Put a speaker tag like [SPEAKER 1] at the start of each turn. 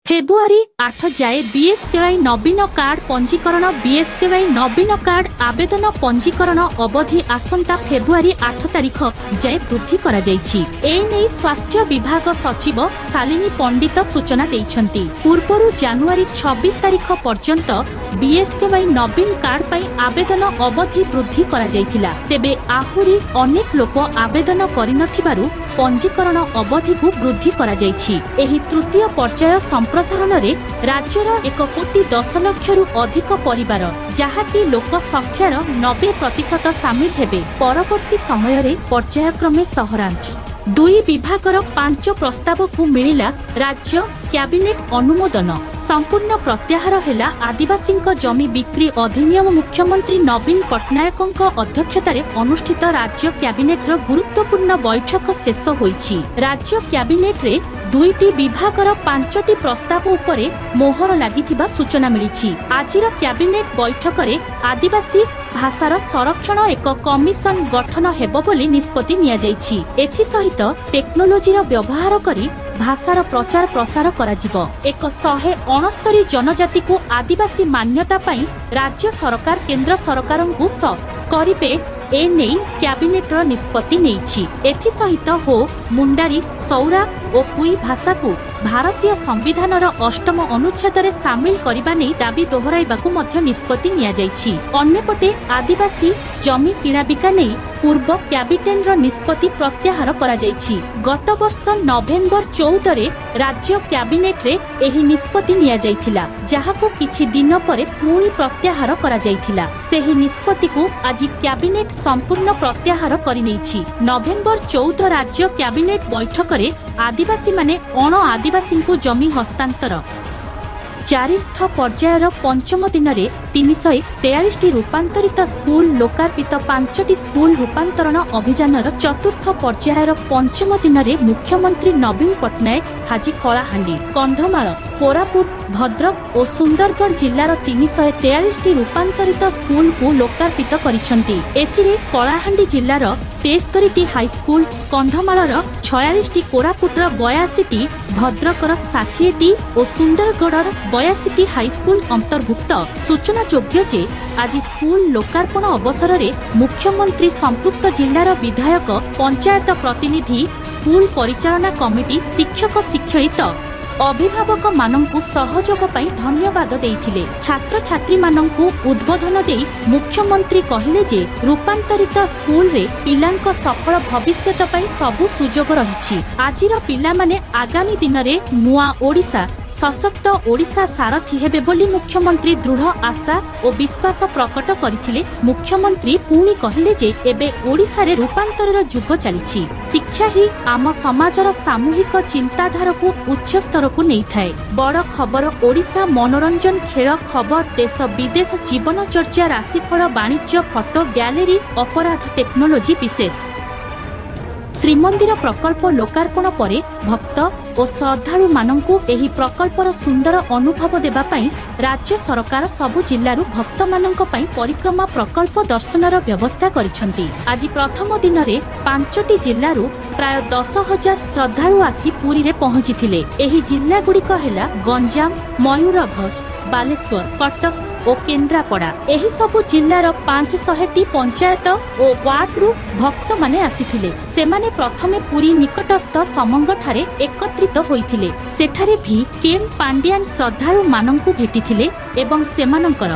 [SPEAKER 1] February 8 जाए BSKY नवीन card पंजीकरण BSKY नवीन card आवेदन पंजीकरण अवधि आसंता फेब्रुआरी 8 तारिख जाए वृद्धि करा जायछि। एने स्वास्थ्य विभाग सचिव शालिनी पंडित सूचना दैछन्ति। पूर्वरु जानुआरी 26 तारिख पर्यंत बीएसकेवाई नवीन कार्ड पई आवेदन अवधि वृद्धि करा जायथिला। तेबे आहुरी अनेक लोक आवेदन करिनथिबारु पंजीकरण अवधि को वृद्धि करा जायछि। एही तृतीय पर्याय संप्रसारण रे राज्यर 1,10,00,000 रु अधिक परिवार जहाँकि लोक संख्यार 90% सामिल हेबे। परवर्ती समय रे पर्यायक्रमे सहरांचल दुई विभागर 5 प्रस्ताव को मिलिला राज्य कैबिनेट अनुमोदन। संपूर्ण प्रत्याहार हेला आदिवासी जमी बिक्री अधिनियम। मुख्यमंत्री नवीन पट्टनायक अध्यक्षतार अनुष्ठित राज्य कैबिनेट गुरुत्वपूर्ण बैठक शेष होईछि। राज्य कैबिनेट रे दुईटी विभागर 5टी प्रस्ताव उपरे मोहर लागिथिबा सूचना मिलिछि। आजिर कैबिनेट बैठक रे आदिवासी भाषार संरक्षण एक कमिशन गठन हेबो बोली निष्पत्ति निया जायछि। एथि सहित टेक्नोलोजीर व्यवहार करी भाषार प्रचार प्रसार कराजिबो। 169 जनजाति को आदिवासी मान्यता पाई राज्य सरकार केंद्र सरकारंकु करिबे एने कैबिनेट निष्पत्ति नेइछि। एथि सहित हो मुंडारी सौरा और कुई भाषा को भारतीय संविधानर 8म अनुच्छेद रे सामिल करिबा नै दाबी दोहराइबाकू मध्य निष्पत्ति निया जायछि। अन्यपटे आदिवासी जमी किणा बिका नै पूर्व कैबिनेट निष्पत्ति प्रत्याहार करा जायछि। गत वर्ष नवेम्बर 14 रे राज्य कैबिनेट रे एही निष्पत्ति निया जायथिला, जहाको किछि दिन परे पुणी प्रत्याहार करा जायथिला। सेही निष्पत्ति को आज कैबिनेट संपूर्ण प्रत्याहार करिनेछि। नवेम्बर 14 राज्य कैबिनेट बैठक रे आदिवासी माने अण आदिवासी को जमी हस्तांतर चतुर्थ पर्यायर पंचम दिन में 343 रूपांतरित स्कूल लोकार्पित 5टी स्कूल रूपांतरण अभियान चतुर्थ पर्यायर पंचम दिन में मुख्यमंत्री नवीन पट्टनायक हाजी कलाहांडी कंधमाल कोरापुट भद्रक और सुंदरगढ़ जिलार 343 रूपांतरित स्कूल को लोकार्पित करिसेंती। एथिरे कलाहांडी जिलार 73टी हाईस्कूल, कंधमालर 46टी, कोरापुटर 82टी, भद्रकर 60टी और सुंदरगढ़र 82टी हाईस्कूल अंतर्भुक्त। सूचना योग्य जे आज स्कूल लोकार्पण अवसर में मुख्यमंत्री संपृक्त जिलार विधायक, पंचायत प्रतिनिधि, स्कूल परिचालना कमिटी, शिक्षक शिक्षयित अभिभावक मानंकु सहयोग पई धन्यवाद देइथिले। छात्र छात्री मानंकु उद्बोधन देई मुख्यमंत्री कहिले जे रूपांतरित स्कूल रे पिलांक सफल भविष्यत पई सबु सुजोग रहिछि। आजिर पिला माने आगामी दिन रे नुआ ओडिसा सशक्त ओडिशा सारथी हेबे बोली मुख्यमंत्री दृढ़ आशा और विश्वास प्रकट करथिले। मुख्यमंत्री पुणी कहिले जे एबे ओडिशा रे रूपांतरर जुग चलिछि। शिक्षा ही आम समाजर सामूहिक चिंताधारा को उच्च स्तर को नहीं थाए। बड़ खबर ओडिशा मनोरंजन, खेल खबर, देश विदेश, जीवन चर्चा, राशिफल, वाणिज्य, फोटो गैलरी, अपराध, टेक्नोलोजी विशेष। श्रीमंदिर प्रकल्प लोकार्पण परे भक्त और श्रद्धालु मानंकु एही प्रकल्पर सुंदर अनुभव देबा पई राज्य सरकार सबु जिल्लारु भक्त मानंक पई परिक्रमा प्रकल्प दर्शनर व्यवस्था करिसेंती। आज प्रथम दिन रे 5टी जिल्लारु प्राय 10,000 श्रद्धालु आसी पुरी रे पहुंचिथिले। एही जिल्ला गुड़िक हेला गंजाम, मयूरभंज, बालेश्वर, कटक और केन्द्रापड़ा। एही सबु जिल्लार 500टी पंचायत और वार्ड रु भक्त माने आसीथिले। सेमाने प्रथमे पुरी निकटस्थ समंग ठारे एकत्रित होइथिले। सेठारे भी केम पांडियान श्रद्धालु मानंकु भेटिथिले एवं सेमानंकर